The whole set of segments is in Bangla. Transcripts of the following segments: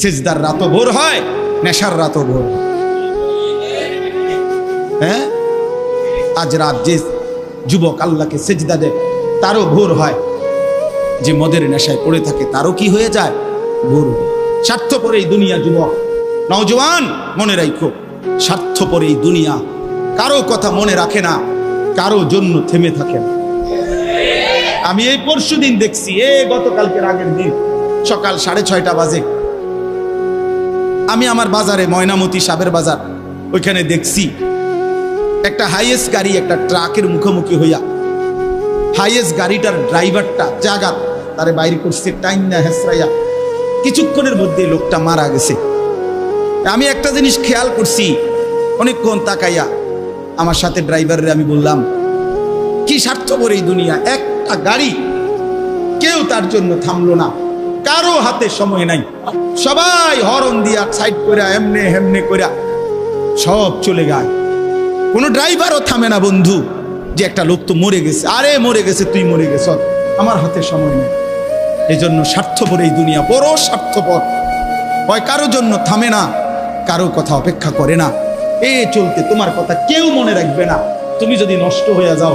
সিজদার রাতও ভোর হয়, নেশার রাতও ভোর হয়। হ্যাঁ, আজ রাত যে যুবক আল্লাহকে সেজদা দেয় তারও ভোর হয়, যে মদের নেশায় পড়ে থাকে তারও কি হয়ে যায়, ভোর। স্বার্থপর এই দুনিয়া যুবক, নওজওয়ান মনে রাখো, স্বার্থপর এই দুনিয়া, কারো কথা মনে রাখে না, কারো জন্য থেমে থাকে না। আমি এই পরশুদিন দেখছি, গতকালকের আগের দিন সকাল 6:30 বাজে আমি আমার বাজারে, ময়নামতি সাবের বাজার, ওইখানে দেখছি একটা হাইয়েস্ট গাড়ি একটা ট্রাকের মুখোমুখি হইয়া, হাইয়েস্ট গাড়িটার ড্রাইভারটা জাগাত তারে বাইরে করছে টাইম না হেসরাইয়া, কিছুক্ষণের মধ্যে লোকটা মারা গেছে। আমি একটা জিনিস খেয়াল করছি, অনেকক্ষণ তাকাইয়া আমার সাথে ড্রাইভারের আমি বললাম, কি স্বার্থপর এই দুনিয়া, একটা গাড়ি কেউ তার জন্য থামলো না, কারো হাতে সময় নাই, সবাই হরন দিয়া সাইড করে এমনে হেমনে করে সব চলে যায়, কোনো ড্রাইভারও থামে না বন্ধু, যে একটা লোক তো মরে গেছে, আরে মরে গেছে, তুই মরে গেছ, আমার হাতে সময় নেই। এই জন্য স্বার্থপর এই দুনিয়া, বড় স্বার্থপর, হয় কারো জন্য থামে না, কারো কথা অপেক্ষা করে না। চলতে তোমার কথা কেউ মনে রাখবে না। তুমি যদি নষ্ট হয়ে যাও,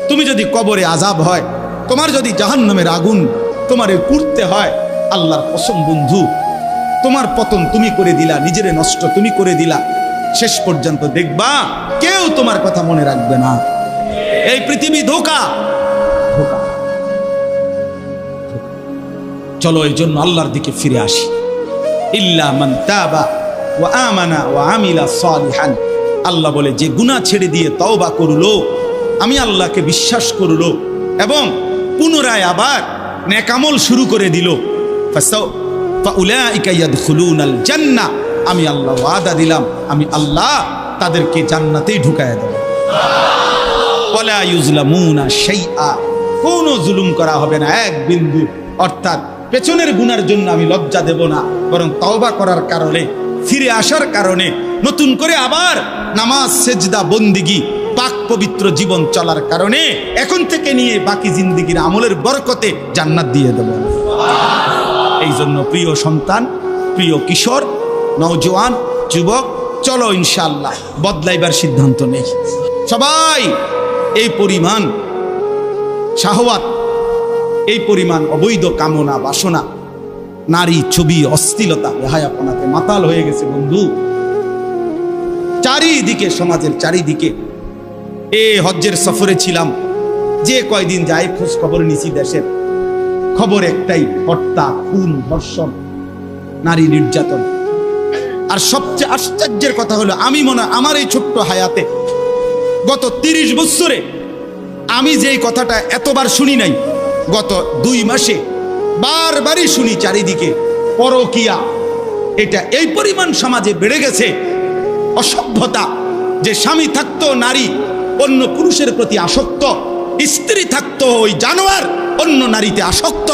তুমি যদি কবরে আযাব হয়, তোমার যদি জাহান্নামের আগুন তোমারে পুড়তে হয়, আল্লাহর কসম বন্ধু, তোমার পতন তুমি করে দিলা, নিজেরে নষ্ট তুমি করে দিলা, শেষ পর্যন্ত দেখবা কেউ তোমার কথা মনে রাখবে না। এই পৃথিবী ধোঁকা। চলো এই জন্য আল্লাহর দিকে ফিরে আসি। ইল্লা মান তাবা ওয়া আমানা ওয়া আমিলা সালিহান, আল্লাহ বলে যে গুনাহ ছেড়ে দিয়ে তওবা করলো, আমি আল্লাহকে বিশ্বাস করলো এবং পুনরায় আবার নেক আমল শুরু করে দিল, ফাউলাইকা ইয়াদখুলুনাল জান্নাহ, আমি আল্লাহ ওয়াদা দিলাম, আমি আল্লাহ তাদেরকে জান্নাতেই ঢুকায়া দেব। ওয়ালা ইউজলামুনা শাইআ, কোনো জুলুম করা হবে না এক বিন্দু। অর্থাৎ পেছনের গুনার জন্য আমি লজ্জা দেব না, বরং তওবা করার কারণে, ফিরে আসার কারণে, নতুন করে আবার নামাজ সেজদা বন্দিগি পাক পবিত্র জীবন চলার কারণে এখন থেকে নিয়ে বাকি জিন্দেগির আমলের বরকতে জান্নাত দিয়ে দেব। এই জন্য প্রিয় সন্তান, প্রিয় কিশোর, নওজওয়ান, যুবক, চলো ইনশাআল্লাহ বদলাইবার সিদ্ধান্ত নেই। সবাই এই পরিমাণ শাহওয়াত, এই পরিমাণ অবৈধ কামনা বাসনা, নারী ছবি, অশ্লীলতা, বেহায়াপনাতে মাতাল হয়ে গেছে বন্ধু চারিদিকে, সমাজের চারিদিকে। হজ্জের সফরে ছিলাম, যে কয়দিন যাই খোঁজ খবর নিছি, দেশের খবর একটাই, হত্যা, খুন, ধর্ষণ, নারী নির্যাতন। আর সবচেয়ে আশ্চর্যের কথা হলো, আমি মনে হয় আমার এই ছোট্ট হায়াতে গত 30 বছরে আমি যেই কথাটা এতবার শুনি নাই, গত 2 মাসে বারবারই শুনি চারিদিকে পরকিয়া। এটা এই পরিমাণ সমাজে বেড়ে গেছে, অসভ্যতা, যে স্বামী থাকতো নারী অন্য পুরুষের প্রতি আসক্ত, স্ত্রী থাকতো ওই জানোয়ার অন্য নারীতে আসক্ত।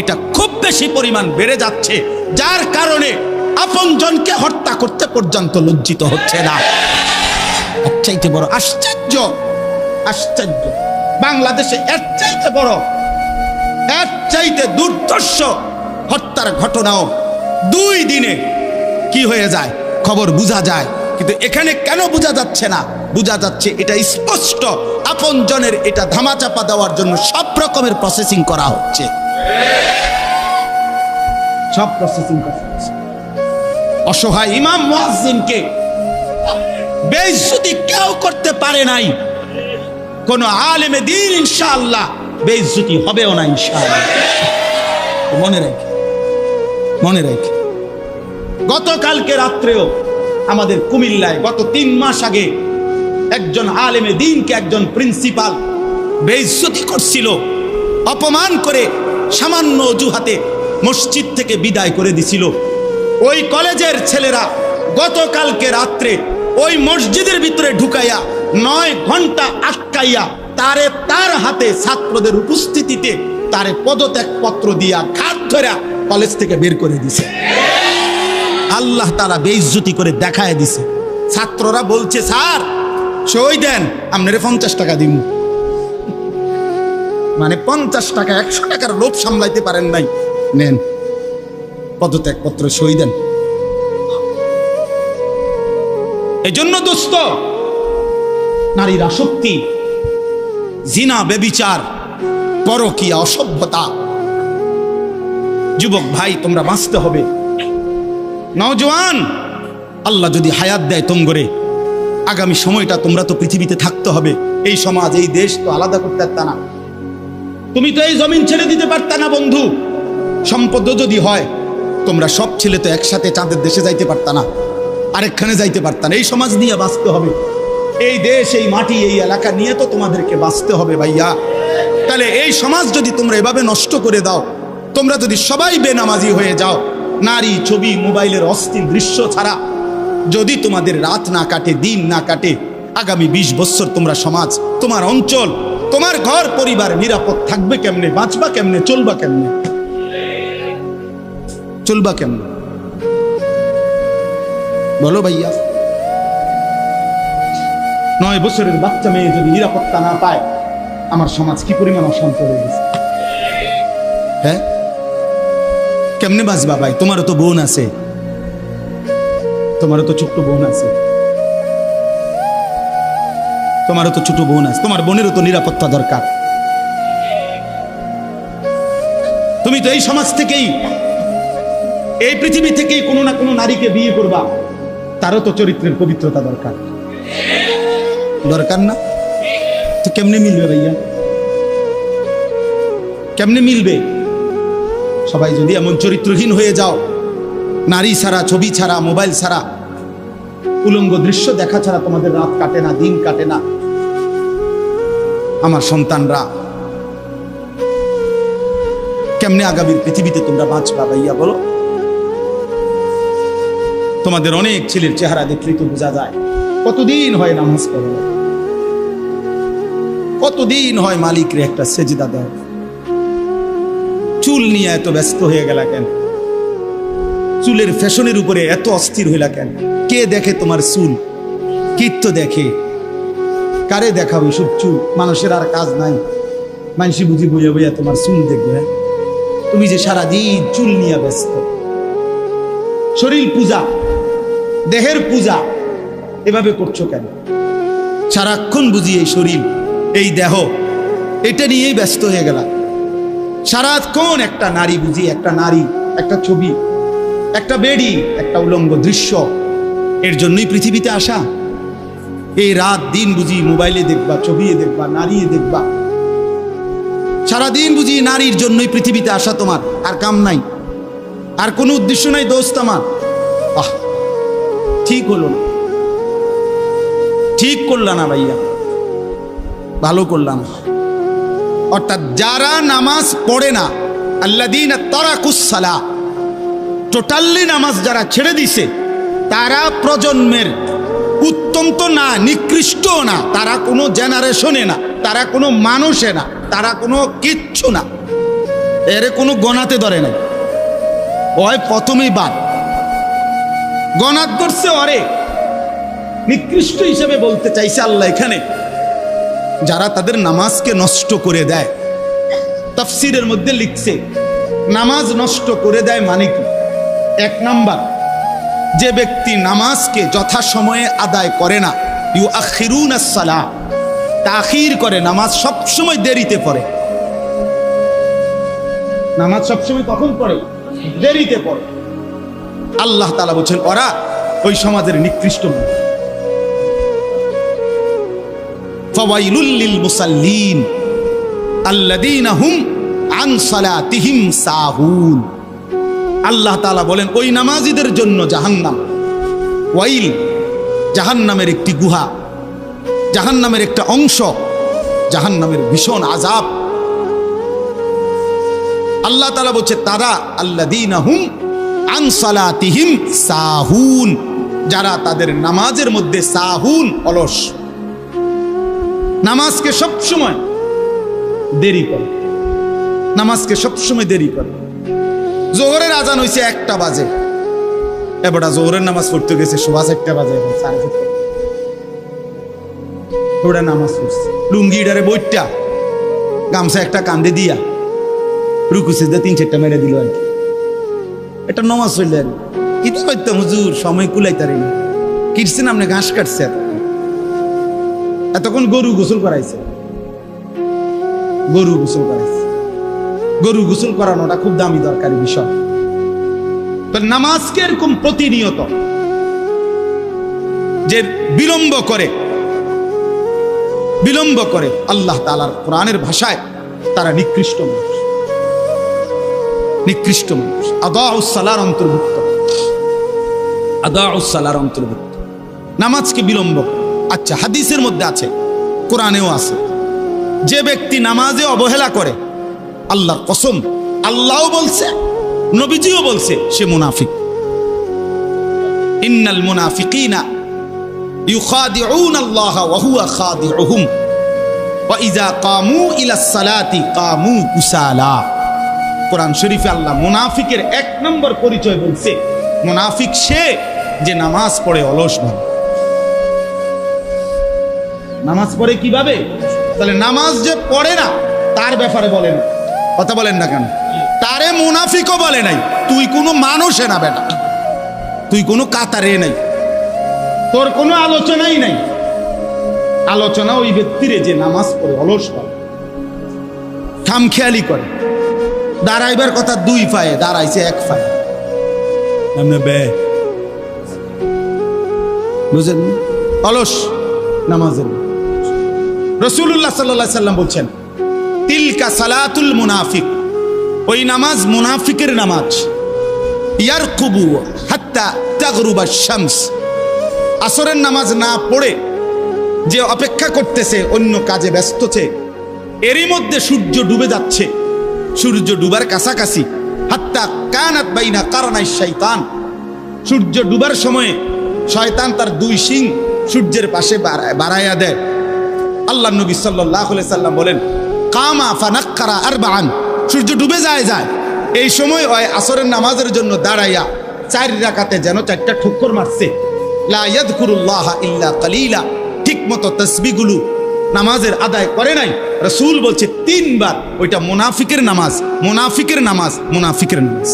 এটা খুব বেশি পরিমাণ বেড়ে যাচ্ছে, যার কারণে আপনজনকে হত্যা করতে পর্যন্ত লজ্জিত হচ্ছে না। এর চাইতে বড় আশ্চর্য, আশ্চর্য বাংলাদেশে এর চাইতে বড়, এর চাইতে দুর্ধর্ষ হত্যার ঘটনাও 2 দিনে কি হয়ে যায় খবর বোঝা যায়। কিন্তু এখানে কেন বোঝা যাচ্ছে না? বোঝা যাচ্ছে এটা স্পষ্ট, আপনজনের এটা ধামাচাপা দেওয়ার জন্য সব রকমের প্রসেসিং করা হচ্ছে, সব প্রসেসিং করা হচ্ছে। অসহায় ইমাম মুয়াজ্জিনকে বেইজ্জতি কেউ করতে পারে নাই, কোন আলেমে দ্বীন ইনশাআল্লাহ বেইজ্জতি হবেও না ইনশাআল্লাহ। মনে রাখে, মনে রাখে। গতকালকে রাত্রেও আমাদের কুমিল্লায় গত 3 মাস আগে একজন আলেমে দ্বীনকে একজন প্রিন্সিপাল বেইজ্জতি করছিল, অপমান করে সামান্য অজুহাতে মসজিদ থেকে বিদায় করে দিছিল। ওই কলেজের ছেলেরা গতকালকে রাত্রে ওই মসজিদের ভিতরে ঢুকাইয়া 9 ঘন্টা আটকাইয়া তার হাতে ছাত্রদের উপস্থিতিতে তারে পদত্যাগ পত্র দিয়া ঘাট ধরে কলেজ থেকে বের করে দিছে। আল্লাহ তাআলা বেইজ্জতি করে দেখায় দিছে। ছাত্ররা বলছে, স্যার সই দেন, আপনারে 50 টাকা দিব। মানে 50 টাকা, 100 টাকার লোভ সামলাইতে পারেন নাই, নেন পদত্যাগ পত্র, সই দেন। এই জন্য দোস্ত, নারীর আসক্তি, জিনা, বেবিচার, পরকীয়া, অসভ্যতা, যুবক ভাই তোমরা বাঁচতে হবে। নওজওয়ান, আল্লাহ যদি হায়াত দেয় তোমগরে, আগামী সময়টা তোমরা তো পৃথিবীতে থাকতে হবে। এই সমাজ, এই দেশ তো আলাদা করতে পারতা না, তুমি তো এই জমিন ছেড়ে দিতে পারতা না বন্ধু। সম্পদ যদি হয়, তোমরা সব ছেলে তো একসাথে চাঁদের দেশে যাইতে পারতা না, আরেকখানে যাইতে পারতা না। এই সমাজ নিয়ে বাঁচতে হবে, এই দেশ, এই মাটি, এই এলাকা নিয়ে তো তোমাদেরকে বাঁচতে হবে ভাইয়া। তাহলে এই সমাজ যদি তোমরা এভাবে নষ্ট করে দাও, তোমরা যদি সবাই বেনামাজি হয়ে যাও, নারী, ছবি, মোবাইলের অস্থির দৃশ্য ছাড়া যদি তোমাদের রাত না কাটে, দিন না কাটে, আগামী 20 বছর তোমরা সমাজ, তোমার অঞ্চল, তোমার ঘর পরিবার নিরাপদ থাকবে কেমনে? বাঁচবা কেমনে? চলবা কেমনে? চলবা কেমনে বলো ভাইয়া? 9 বছরের বাচ্চা মেয়ে যদি নিরাপত্তা না পায়, আমার সমাজ কি পরিমাণ অশান্ত হয়ে গেছে। হ্যাঁ, কেমনে বাঁচবা ভাই? তোমারও তো বোন আছে, তোমারও তো ছোট্ট বোন আছে, তোমারও তো ছোট বোন আছে, তোমার বোনেরও তো নিরাপত্তা দরকার। তুমি তো এই সমাজ থেকেই, এই পৃথিবী থেকেই কোনো না কোনো নারীকে বিয়ে করবা, তারও তো চরিত্রের পবিত্রতা দরকার, দরকার না? তো কেমনে মিলবে ভাইয়া? কেমনে মিলবে? সবাই যদি এমন চরিত্রহীন হয়ে যাও, নারী ছাড়া, ছবি ছাড়া, মোবাইল ছাড়া, উলঙ্গ দৃশ্য দেখা ছাড়া তোমাদের রাত কাটে না, দিন কাটে না, আমার সন্তানরা কেমনে আগামীর পৃথিবীতে তোমরা বাঁচবা ভাইয়া বলো? তোমাদের অনেক ছেলের চেহারা দেখলেই তো বোঝা যায় কতদিন হয় নামাজ পড়ে, কতদিন হয় মালিকরে একটা সেজদা দেয়। চুল নিয়ে এত ব্যস্ত হয়ে গেলা কেন? চুলের ফ্যাশনের উপরে এত অস্থির হইলা কেন? কে দেখে তোমার চুল? কীর্ত দেখে? কারে দেখাও এসব চুল? মানুষের আর কাজ নাই, মানুষই বুঝি বইয়া বইয়া তোমার চুল দেখবে। তুমি যে সারাদিন চুল নিয়ে ব্যস্ত, শরীর পূজা, দেহের পূজা এভাবে করছো কেন? সারাক্ষণ বুঝি এই শরীর, এই দেহ, এটা নিয়েই ব্যস্ত হয়ে গেলা। সারাক্ষণ একটা নারী বুঝি, একটা নারী, একটা ছবি, একটা বেডি, একটা উলঙ্গ দৃশ্য, এর জন্যই পৃথিবীতে আসা। এই রাত দিন বুঝি মোবাইলে দেখবা, ছবি দেখবা, নারী দেখবা, সারাদিন বুঝি নারীর জন্যই পৃথিবীতে আসা তোমার, আর কাম নাই, আর কোনো উদ্দেশ্য নাই দোস্ত আমার। আহ, ঠিক হলো না, ঠিক করলা না ভাইয়া, ভালো করলাম। অর্থাৎ যারা নামাজ পড়ে না, আল্লাযীনা তারাকুস সালাহ, টোটালি নামাজ যারা ছেড়ে দিছে, তারা প্রজন্মের উত্তম তো না, নিকৃষ্ট না, তারা কোনো জেনারেশনে না, তারা কোনো মানুষে না, তারা কোনো কিচ্ছু না, এরে কোনো গণাতে ধরে না। ওই প্রথমেই বাদ গণাত করছে, অরে নিকৃষ্ট হিসেবে বলতে চাইছে আল্লাহ এখানে যারা তাদের নামাজকে নষ্ট করে দেয়। তাফসীরের মধ্যে লিখছে নামাজ নষ্ট করে দেয় মানে কি? 1 নাম্বার, যে ব্যক্তি নামাজকে যথাসময়ে আদায় করে না, ইউআখিরুনাস সালাহ, তাখির করে, নামাজ সবসময় দেরিতে পড়ে। নামাজ সবসময় কখন পড়ে? দেরিতে পড়ে। আল্লাহ তাআলা বলেন ওরা ওই সমাজের নিকৃষ্ট মানুষ। ফাওয়াইলুল লিল মুসাল্লিন আল্লাযীনা হুম আন সালাতিহিম সাহুন। আল্লাহ তাআলা বলেন ওই নামাজীদের জন্য জাহান্নাম। ওয়াইল, জাহান্নামের একটি গুহা, জাহান্নামের একটা অংশ, জাহান্নামের ভীষণ আযাব। আল্লাহ তাআলা বলছে তারা আল্লাযীনা হুম আন সালাতিহিম সাহুন, যারা তাদের নামাজের মধ্যে সাহুন, অলস, নামাজকে সবসময় দেরি করে, নামাজকে সবসময় দেরি করে। জোহরের আজান হইছে 1টা বাজে, এবারটা জোহরের নামাজ পড়তে গেছে 1:15 বাজে, 4:30 ওটা নামাজ পড়ছে, লুঙ্গিটারে বইটা গামছা একটা কান্দে দিয়া রুকু সিজদা 3-4টা মেরে দিল আর কি। এটা নামাজ হইলে আর কি করতাম হুজুর, সময় কুলাইতারি না, কিটছেন আপনি ঘাস কাটছে এতক্ষণ গরু গোসল করাইছে, গরু গোসল করাইছে। গরু গোসল করানোটা খুব দামি দরকারি বিষয়। তো নামাজকে এরকম প্রতিনিয়ত যে বিলম্ব করে আল্লাহ তাআলার কোরআনের ভাষায় তারা নিকৃষ্ট মানুষ, নিকৃষ্ট মানুষ। আদাউস সালার অন্তর্ভুক্ত, আদাউস সালার অন্তর্ভুক্ত নামাজকে বিলম্ব। আচ্ছা, হাদিসের মধ্যে আছে, কোরআনেও আছে, যে ব্যক্তি নামাজে অবহেলা করে, আল্লাহর কসম, আল্লাহও বলছে নবীজিও বলছে, সে মুনাফিক। ইন্নাল মুনাফিকিনা ইউখাদিউনা আল্লাহ ওয়া হুয়া খাদিউহুম ওয়া ইযা কামু ইলাস সালাতি কামু কুসালা। কোরআন শরীফে আল্লাহ মুনাফিকের 1 নম্বর পরিচয় বলছে, মুনাফিক সে যে নামাজ পড়ে অলস ভাবে। নামাজ পড়ে কিভাবে? তাহলে নামাজ যে পড়ে না তার ব্যাপারে বলেন, কথা বলেন না কেন? তারে মুনাফিকও বলে নাই। তুই কোনো মানুষে না বেটা, তুই কোনো কাতারে নাই, তোর কোনো আলোচনাই নাই। আলোচনা ওই ব্যক্তিরে যে নামাজ পড়ে অলস ভাবে, খামখেয়ালি করে। দাঁড়াইবার কথা 2 পায়ে, দাঁড়াইছে 1 পায়ে। বুঝেন? অলস নামাজের। রাসূলুল্লাহ সাল্লাল্লাহু আলাইহি সাল্লাম বলছেন, তিলকা সালাতুল মুনাফিক, ওই নামাজ মুনাফিকের নামাজ। ইয়ারকুবু হাত্তা তাগরুবা শামস, আসরের নামাজ না পড়ে যে অপেক্ষা করতেছে, অন্য কাজে ব্যস্ত আছে, এরই মধ্যে সূর্য ডুবে যাচ্ছে। সূর্য ডুবার কাছাকাছি, হাত্তা কানাত বাইনা কারনাই শাইতান, সূর্য ডুবার সময়ে শয়তান তার 2 শিং সূর্যের পাশে বাড়াইয়া দেয়। আল্লাহ নবী সাল্লাল্লাহু আলাইহি সাল্লাম বলেন, কামা ফানাক্কারা আরবাআন, সূর্য ডুবে যায় এই সময় ওই আসরের নামাজের জন্য দাঁড়াইয়া 4 রাকাতে যেন 4টা ঠুক্কর মারছে। লা ইয়াযকুরুল্লাহ ইল্লা কালিলা, ঠিক মতো তাসবিহগুলো নামাজের আদায় করে নাই। রাসূল বলছে 3 বার, ওইটা মুনাফিকের নামাজ, মুনাফিকের নামাজ, মুনাফিকের নামাজ,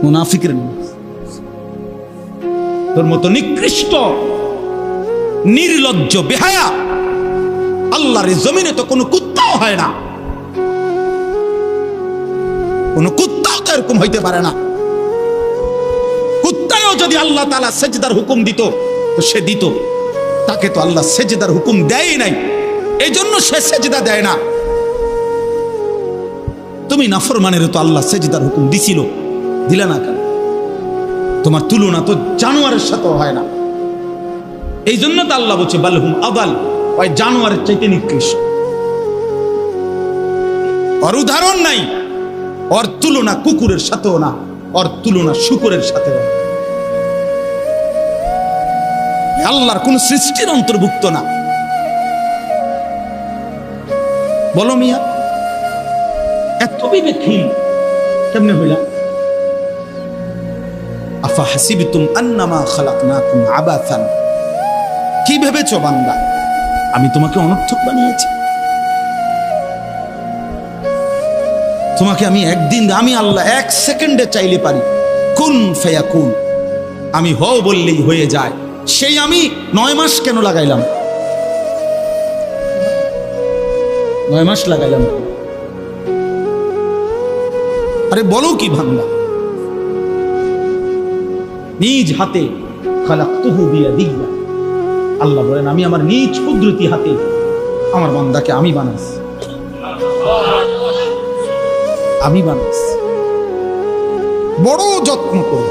মুনাফিকের নামাজ। তোর মতো নিকৃষ্ট নির্লজ্জ বেহায়া আল্লাহর জমিনে তো কোনো কুত্তাও হয় না, কোনো কুত্তাও তো এরকম হইতে পারে না। কুত্তাও যদি আল্লাহ তাআলা সেজদার হুকুম দিত তো সে দিত, তাকে তো আল্লাহ সেজদার হুকুম দেয় নাই, এই জন্য সে সেজদা দেয় না। তুমি নাফরমানের তো আল্লাহ সেজদার হুকুম দিছিল, দিলা না কেন? তোমার তুলনা তো জানোয়ারের সাথে হয় না। এই জন্য তো আল্লাহ বলছে বালহুম আদাল, ওই জানোয়ারের চাইতে নিকৃষ্ট। ওর উদাহরণ নাই, ওর তুলনা কুকুরের সাথেও না, ওর তুলনা শুকরের সাথেও না। আল্লাহর কোন সৃষ্টির অন্তর্ভুক্ত না। বলো মিয়া, এত বিবেকহীন কেমনে হইলা? আফা হাসিবতুম আন্নামা খালাকনাকুম আবাসান, কি ভেবেছো বান্দা আমি তোমাকে অনর্থক বানিয়েছি? তোমাকে আমি একদিন, আমি আল্লাহ 1 সেকেন্ডে চাইলে পারি, কুন ফায়াকুন, আমি হও বললেই হয়ে যায়। সেই আমি 9 মাস কেন লাগাইলাম? 9 মাস লাগাইলাম। আরে বলো কি বান্দা, নিজ হাতে খালাকতুহু বিয়াদিয়া, আল্লাহ বলেন আমি আমার নিজ কুদরতি হাতে আমার বান্দাকে আমি বানাইছি, আমি বানাইছি। বড় যত্ন করে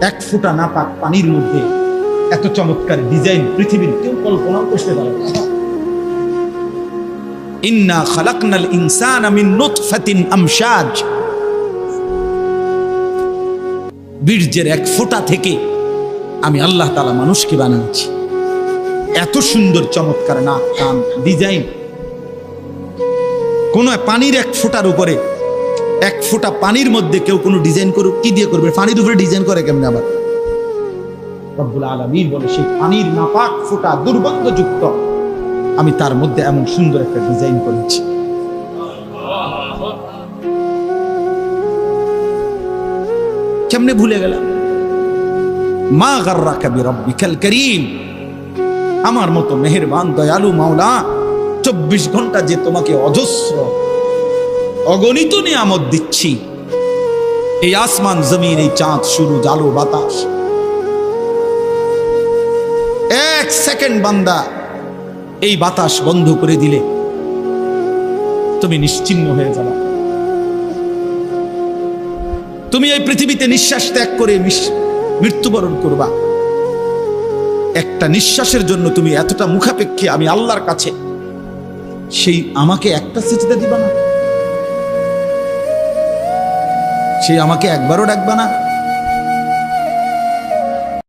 1 ফোঁটা নাপাক পানির মধ্যে এত চমৎকার ডিজাইন পৃথিবীর কেউ কল্পনাও করতে পারে না। ইন্না খালাকনাল ইনসানা মিন নুতফাতিন আমশাজ, বীর্যের 1 ফোঁটা থেকে আমি আল্লাহ তাআলা মানুষকে বানিয়েছি। এত সুন্দর চমৎকার নাক কান ডিজাইন। কোন পানির 1 ফোঁটার উপরে, 1 ফোঁটা পানির মধ্যে কেউ কোনো ডিজাইন করুক, কি দিয়ে করবে? পানির উপরে ডিজাইন করে কেমনে? আবার রব্বুল আলামিন বলে সেই পানির নাপাক ফোঁটা দুর্গন্ধযুক্ত, আমি তার মধ্যে এমন সুন্দর একটা ডিজাইন করেছি। কেমনে ভুলে গেলাম? মা গাররাকা বিরাব্বিকাল কারীম, আমার মতো মেহেরবান দয়ালু মাওলা 24 ঘন্টা যে তোমাকে অজস্র অগণিত নিয়ামত দিচ্ছি, এই আসমান জমিন, এই চাঁদ সূরজ আলো বাতাস, এক সেকেন্ড বান্দা এই বাতাস বন্ধ করে দিলে তুমি নিশ্চিহ্ন হয়ে যাবে। তুমি এই পৃথিবীতে নিঃশ্বাস ত্যাগ করে মৃত্যুবরণ করবা। একটা নিঃশ্বাসের জন্য তুমি এতটা মুখাপেক্ষী আমি আল্লাহর কাছে, সেই আমাকে একটা সিজদা দিবা না? সেই আমাকে একবারও ডাকবা না?